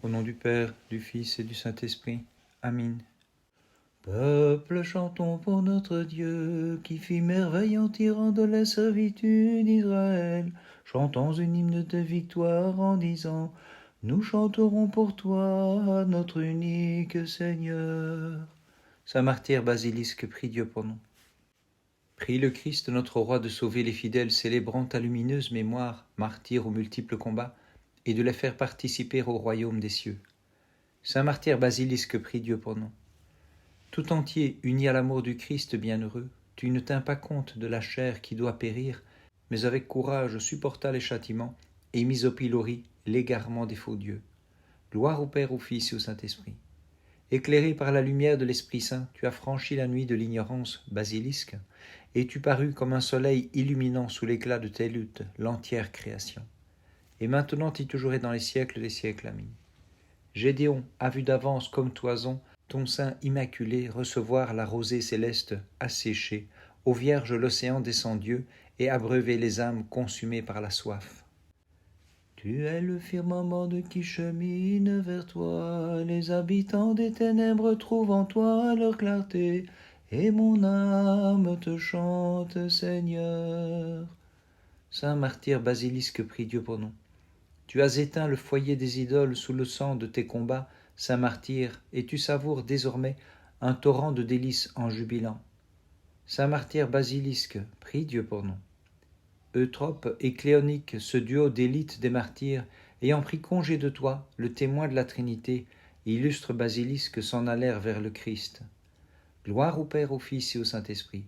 Au nom du Père, du Fils et du Saint-Esprit. Amen. Peuple, chantons pour notre Dieu, qui fit merveille en tirant de la servitude d'Israël. Chantons une hymne de victoire en disant: nous chanterons pour toi, notre unique Seigneur. Saint martyr Basilisque, prie Dieu pour nous. Prie le Christ, notre roi, de sauver les fidèles célébrant ta lumineuse mémoire, martyrs aux multiples combats, et de les faire participer au royaume des cieux. Saint martyr Basilisque, prie Dieu pour nous. Tout entier, uni à l'amour du Christ bienheureux, tu ne tins pas compte de la chair qui doit périr, mais avec courage supporta les châtiments et mis au pilori l'égarement des faux dieux. Gloire au Père, au Fils et au Saint-Esprit. Éclairé par la lumière de l'Esprit Saint, tu as franchi la nuit de l'ignorance, Basilisque, et tu parus comme un soleil illuminant sous l'éclat de tes luttes l'entière création. Et maintenant et toujours et dans les siècles des siècles. Amen. Gédéon a vu d'avance comme toison ton sein immaculé recevoir la rosée céleste asséchée, aux vierges l'océan descendieux et abreuver les âmes consumées par la soif. Tu es le firmament de qui chemine vers toi, les habitants des ténèbres trouvent en toi leur clarté, et mon âme te chante, Seigneur. Saint martyr Basilisque, prie Dieu pour nous. Tu as éteint le foyer des idoles sous le sang de tes combats, saint martyr, et tu savoures désormais un torrent de délices en jubilant. Saint martyr Basilisque, prie Dieu pour nous. Eutrope et Cléonique, ce duo d'élite des martyrs, ayant pris congé de toi, le témoin de la Trinité, illustre Basilisque, s'en allèrent vers le Christ. Gloire au Père, au Fils et au Saint-Esprit.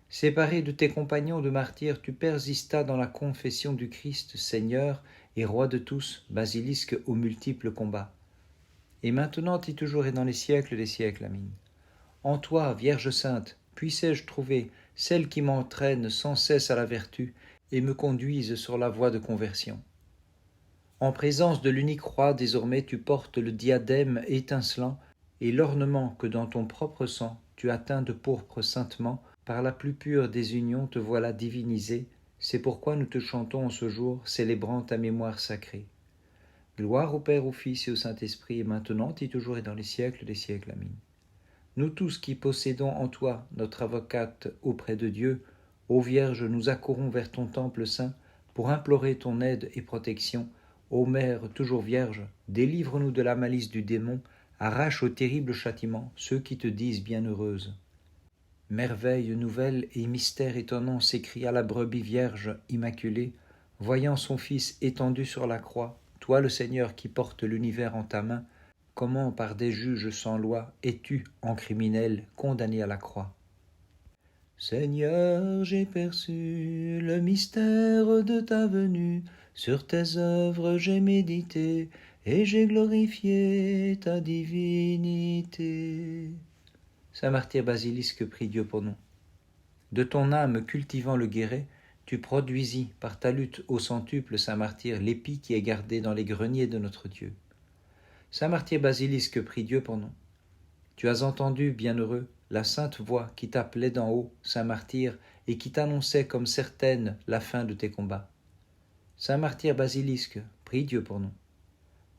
Séparé de tes compagnons de martyrs, tu persistas dans la confession du Christ, Seigneur et Roi de tous, Basilisque aux multiples combats. Et maintenant et toujours et dans les siècles des siècles. Amen. En toi, Vierge Sainte, puissé-je trouver celle qui m'entraîne sans cesse à la vertu et me conduise sur la voie de conversion. En présence de l'unique roi, désormais tu portes le diadème étincelant et l'ornement que dans ton propre sang tu as teint de pourpre saintement. Par la plus pure des unions te voilà divinisé, c'est pourquoi nous te chantons en ce jour, célébrant ta mémoire sacrée. Gloire au Père, au Fils et au Saint-Esprit, et maintenant et toujours et dans les siècles des siècles. Amen. Nous tous qui possédons en toi notre avocate auprès de Dieu, ô Vierge, nous accourons vers ton temple saint pour implorer ton aide et protection. Ô Mère toujours Vierge, délivre-nous de la malice du démon, arrache au terrible châtiment ceux qui te disent bienheureuse. Merveille nouvelle et mystère étonnant, s'écria la brebis vierge immaculée, voyant son Fils étendu sur la croix. Toi le Seigneur qui portes l'univers en ta main, comment par des juges sans loi es-tu, en criminel, condamné à la croix? Seigneur, j'ai perçu le mystère de ta venue, sur tes œuvres j'ai médité, et j'ai glorifié ta divinité. Saint martyr Basilisque, prie Dieu pour nous. De ton âme cultivant le guéret, tu produisis par ta lutte au centuple, Saint martyr, l'épi qui est gardé dans les greniers de notre Dieu. Saint martyr Basilisque, prie Dieu pour nous. Tu as entendu, bienheureux, la sainte voix qui t'appelait d'en haut, Saint martyr, et qui t'annonçait comme certaine la fin de tes combats. Saint martyr Basilisque, prie Dieu pour nous.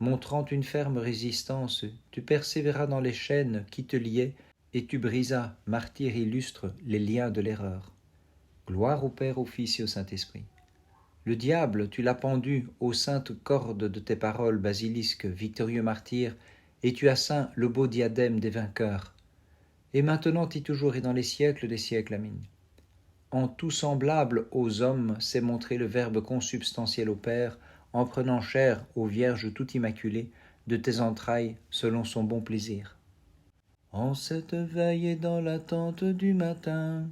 Montrant une ferme résistance, tu persévéras dans les chaînes qui te liaient, et tu brisas, martyr illustre, les liens de l'erreur. Gloire au Père, au Fils et au Saint-Esprit. Le diable, tu l'as pendu aux saintes cordes de tes paroles, Basilisque, victorieux martyr, et tu as ceint le beau diadème des vainqueurs. Et maintenant et toujours et dans les siècles des siècles. Amen. En tout semblable aux hommes s'est montré le Verbe consubstantiel au Père, en prenant chair aux Vierges tout immaculées, de tes entrailles, selon son bon plaisir. En cette veille et dans l'attente du matin,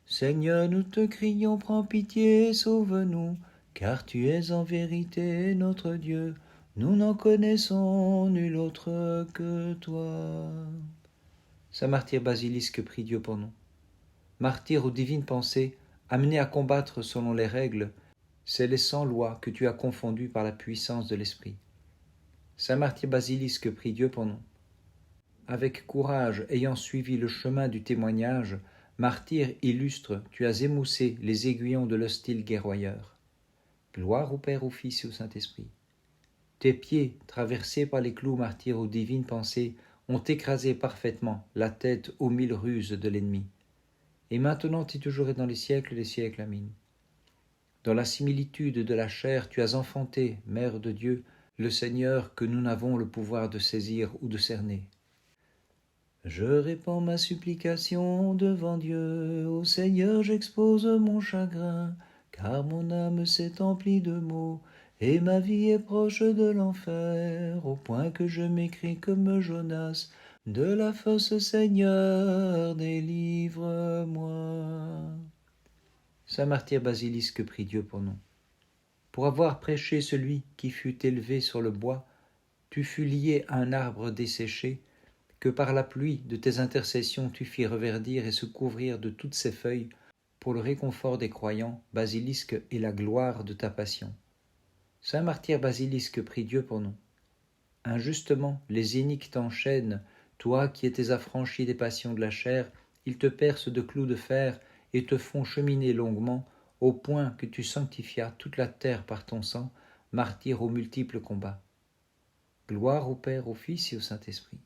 Seigneur, nous te crions, prends pitié, sauve-nous, car tu es en vérité notre Dieu, nous n'en connaissons nul autre que toi. Saint martyr Basilisque, prie Dieu pour nous. Martyr aux divines pensées, amené à combattre selon les règles, c'est les 100 lois que tu as confondues par la puissance de l'Esprit. Saint martyr Basilisque, prie Dieu pour nous. Avec courage, ayant suivi le chemin du témoignage, martyr illustre, tu as émoussé les aiguillons de l'hostile guerroyeur. Gloire au Père, au Fils et au Saint-Esprit. Tes pieds, traversés par les clous martyrs aux divines pensées, ont écrasé parfaitement la tête aux 1000 ruses de l'ennemi. Et maintenant et toujours et dans les siècles des siècles. Amin. Dans la similitude de la chair, tu as enfanté, Mère de Dieu, le Seigneur que nous n'avons le pouvoir de saisir ou de cerner. Je répands ma supplication devant Dieu, au Seigneur j'expose mon chagrin, car mon âme s'est emplie de maux, et ma vie est proche de l'enfer, au point que je m'écris comme Jonas, de la fosse Seigneur, délivre-moi. Saint martyr Basilisque, prie Dieu pour nous. Pour avoir prêché celui qui fut élevé sur le bois, tu fus lié à un arbre desséché, que par la pluie de tes intercessions tu fis reverdir et se couvrir de toutes ses feuilles, pour le réconfort des croyants, Basilisque, et la gloire de ta passion. Saint martyr Basilisque, prie Dieu pour nous. Injustement, les iniques t'enchaînent, toi qui étais affranchi des passions de la chair, ils te percent de clous de fer et te font cheminer longuement, au point que tu sanctifias toute la terre par ton sang, martyr aux multiples combats. Gloire au Père, au Fils et au Saint-Esprit.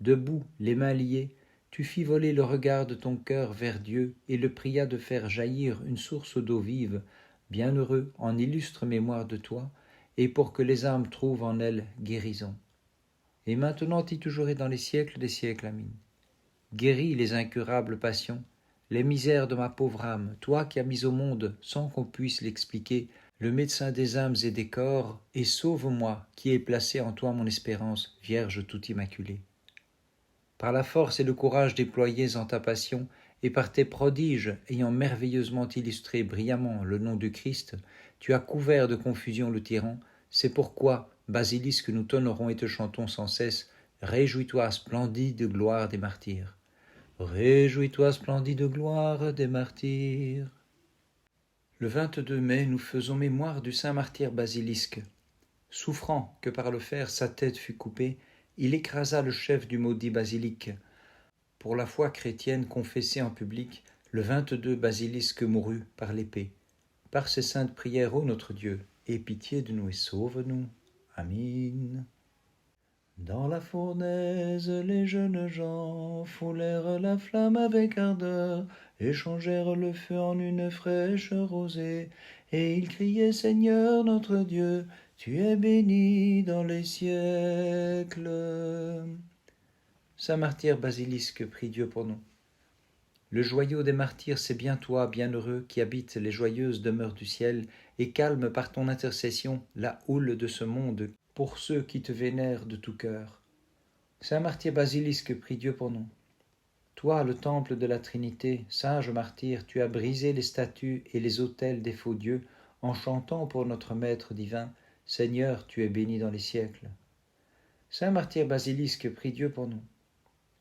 Debout, les mains liées, tu fis voler le regard de ton cœur vers Dieu et le pria de faire jaillir une source d'eau vive, bienheureux en illustre mémoire de toi, et pour que les âmes trouvent en elle guérison. Et maintenant et toujours et dans les siècles des siècles. Amin. Guéris les incurables passions, les misères de ma pauvre âme, toi qui as mis au monde, sans qu'on puisse l'expliquer, le médecin des âmes et des corps, et sauve-moi, qui ai placé en toi mon espérance, Vierge tout immaculée. Par la force et le courage déployés en ta passion, et par tes prodiges ayant merveilleusement illustré brillamment le nom du Christ, tu as couvert de confusion le tyran. C'est pourquoi, Basilisque, nous t'honorons et te chantons sans cesse. Réjouis-toi, splendide gloire des martyrs. Réjouis-toi, splendide gloire des martyrs. Le 22 mai, nous faisons mémoire du saint martyr Basilisque. Souffrant que par le fer sa tête fut coupée, il écrasa le chef du maudit basilic. Pour la foi chrétienne confessée en public, le 22 Basilisque mourut par l'épée. Par ces saintes prières, ô notre Dieu, aie pitié de nous et sauve-nous. Amin. Dans la fournaise, les jeunes gens foulèrent la flamme avec ardeur, échangèrent le feu en une fraîche rosée, et ils criaient: Seigneur notre Dieu, tu es béni dans les siècles. Saint martyr Basilisque, prie Dieu pour nous. Le joyau des martyrs, c'est bien toi, bienheureux, qui habites les joyeuses demeures du ciel, et calme par ton intercession la houle de ce monde, pour ceux qui te vénèrent de tout cœur. Saint martyr Basilisque, prie Dieu pour nous. Toi, le temple de la Trinité, sage martyr, tu as brisé les statues et les autels des faux dieux, en chantant pour notre Maître divin: Seigneur, tu es béni dans les siècles. Saint martyr Basilisque, prie Dieu pour nous.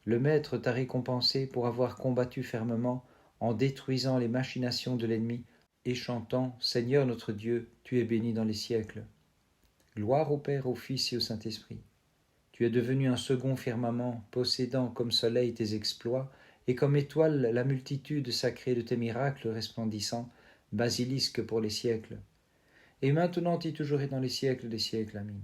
Le Maître t'a récompensé pour avoir combattu fermement, en détruisant les machinations de l'ennemi, et chantant: Seigneur notre Dieu, tu es béni dans les siècles. Gloire au Père, au Fils et au Saint-Esprit. Tu es devenu un second firmament, possédant comme soleil tes exploits, et comme étoile la multitude sacrée de tes miracles resplendissants, Basilisque pour les siècles. Et maintenant et toujours et dans les siècles des siècles. Amin.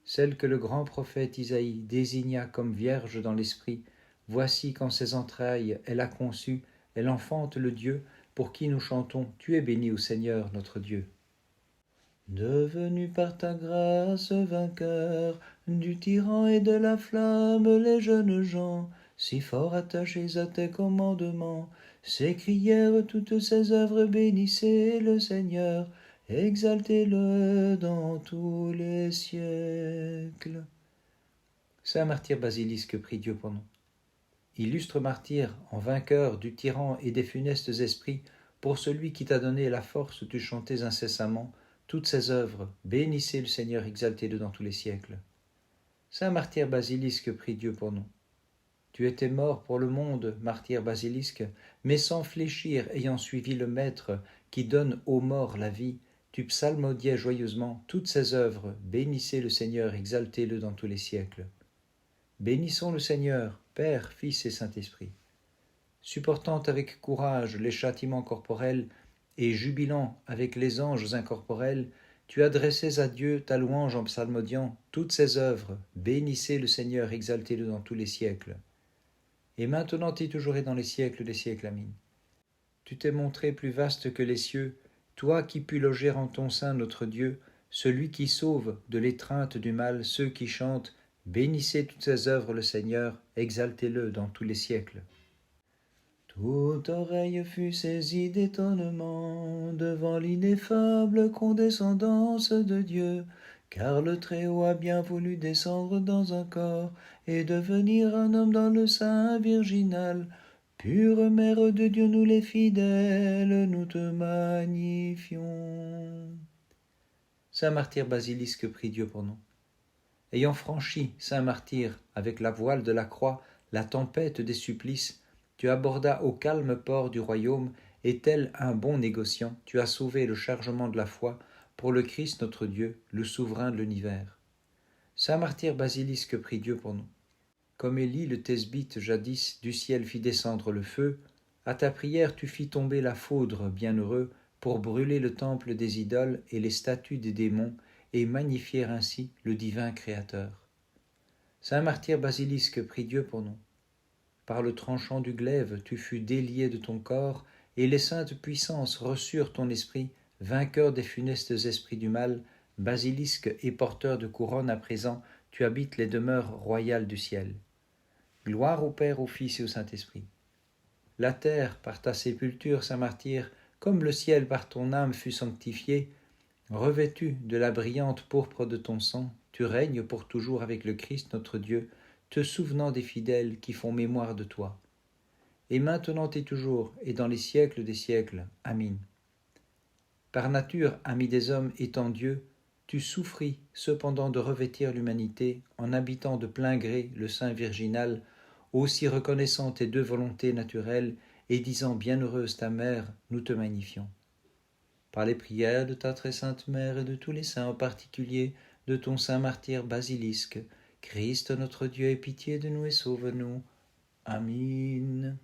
Celle que le grand prophète Isaïe désigna comme vierge dans l'esprit, voici qu'en ses entrailles elle a conçu, elle enfante le Dieu, pour qui nous chantons: Tu es béni, ô Seigneur notre Dieu. Devenu par ta grâce vainqueur du tyran et de la flamme, les jeunes gens, si fort attachés à tes commandements, s'écrièrent toutes ces œuvres: bénissez le Seigneur, exaltez-le dans tous les siècles. Saint martyr Basilisque, prie Dieu pour nous. Illustre martyr, en vainqueur du tyran et des funestes esprits, pour celui qui t'a donné la force, tu chantais incessamment toutes ses œuvres: bénissez le Seigneur, exaltez-le dans tous les siècles. Saint martyr Basilisque, prie Dieu pour nous. Tu étais mort pour le monde, martyr Basilisque, mais sans fléchir, ayant suivi le Maître qui donne aux morts la vie, tu psalmodiais joyeusement toutes ses œuvres: bénissez le Seigneur, exaltez-le dans tous les siècles. Bénissons le Seigneur, Père, Fils et Saint-Esprit. Supportant avec courage les châtiments corporels, et jubilant avec les anges incorporels, Tu adressais à Dieu ta louange en psalmodiant toutes ses œuvres. Bénissez le Seigneur, exaltez-le dans tous les siècles. Et maintenant et toujours et dans les siècles des siècles. Amin. Tu t'es montré plus vaste que les cieux, toi qui pus loger en ton sein notre Dieu, celui qui sauve de l'étreinte du mal ceux qui chantent. Bénissez toutes ses œuvres le Seigneur, exaltez-le dans tous les siècles. Toute oreille fut saisie d'étonnement devant l'ineffable condescendance de Dieu, car le Très-Haut a bien voulu descendre dans un corps et devenir un homme dans le sein virginal. Pure Mère de Dieu, nous les fidèles, nous te magnifions. Saint martyr Basilisque, prie Dieu pour nous. Ayant franchi, saint martyr, avec la voile de la croix, la tempête des supplices, tu abordas au calme port du royaume, et tel un bon négociant, tu as sauvé le chargement de la foi pour le Christ notre Dieu, le souverain de l'univers. Saint martyr Basilisque, prie Dieu pour nous. Comme Élie le thesbite jadis du ciel fit descendre le feu, à ta prière tu fis tomber la foudre, bienheureux, pour brûler le temple des idoles et les statues des démons, et magnifier ainsi le divin Créateur. Saint martyr Basilisque, prie Dieu pour nous. Par le tranchant du glaive, tu fus délié de ton corps, et les saintes puissances reçurent ton esprit, vainqueur des funestes esprits du mal. Basilisque et porteur de couronne, à présent, tu habites les demeures royales du ciel. Gloire au Père, au Fils et au Saint-Esprit. La terre, par ta sépulture, saint martyr, comme le ciel par ton âme fut sanctifié, revêtu de la brillante pourpre de ton sang, tu règnes pour toujours avec le Christ notre Dieu, te souvenant des fidèles qui font mémoire de toi. Et maintenant et toujours, et dans les siècles des siècles. Amin. Par nature, ami des hommes étant Dieu, tu souffris cependant de revêtir l'humanité en habitant de plein gré le sein virginal, aussi reconnaissant tes deux volontés naturelles et disant bienheureuse ta mère, nous te magnifions. Par les prières de ta très sainte mère et de tous les saints, en particulier de ton saint martyr Basilisque, Christ notre Dieu, aie pitié de nous et sauve-nous. Amin.